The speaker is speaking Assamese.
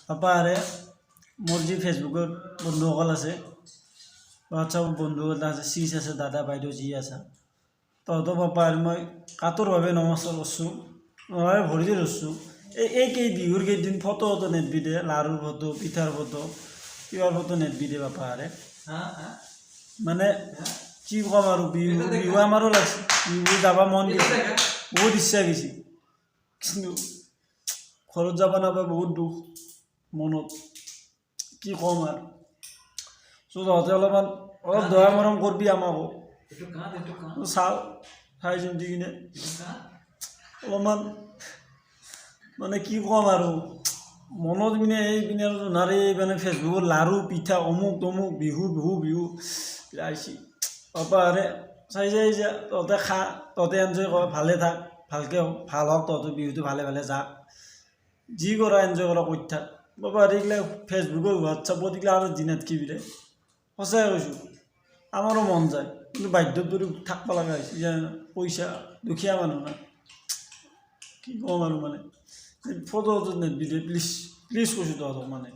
পাপা আৰে মোৰ যি ফেচবুকত বন্ধুসকল আছে হোৱাটছআপত বন্ধুসকল আছে চিজ আছে দাদা বাইদেউ যি আছে তহঁতৰ পাপা আৰু মই কাটোৰভাৱে নমস্কাৰ কৰিছোঁ ভৰিতে ধৰিছোঁ এই বিহুৰ কেইদিন ফটো নেটবি দে লাৰুৰ ফটো পিঠাৰ ফটো কিবাৰ ফটো নেটবি দে পাপা আৰে মানে কি ক'ম আৰু বিহু আমাৰো লাগছে বিহু যাব মন গৈছে বহুত ইচ্ছা গৈছে কিন্তু ঘৰত যাব নাপায় বহুত দুখ মনত কি ক'ম আৰু তহঁতে অলপ দয়া মৰম কৰবি আমাকো চাওঁ চাই চিন্তি কিনে অলপমান মানে কি ক'ম আৰু মনত পিনে এইপিনে আৰু নাৰী মানে ফেচবুকত লাৰু পিঠা অমুক তমুক বিহু আহিছে পাপা আৰে চাই যে তহঁতে খা তহঁতে এনজয় কৰ ভালে থাক ভালকৈ ভাল হওক তহঁতৰ বিহুটো ভালে যাক যি কৰা এনজয় কৰা কৰি থাক পাপা এইগিলা ফেচবুকত হোৱাটছআপত এইগিলা আৰু দিনত কি বিৰে সঁচাই কৈছোঁ আমাৰো মন যায় কিন্তু বাধ্যত পৰি থাকিব লগা হৈছে যে পইচা দুখীয়া মানুহ না কি ক'ম আৰু মানে ফটো নেটবি দে প্লিজ কৈছোঁ তহঁতক মানে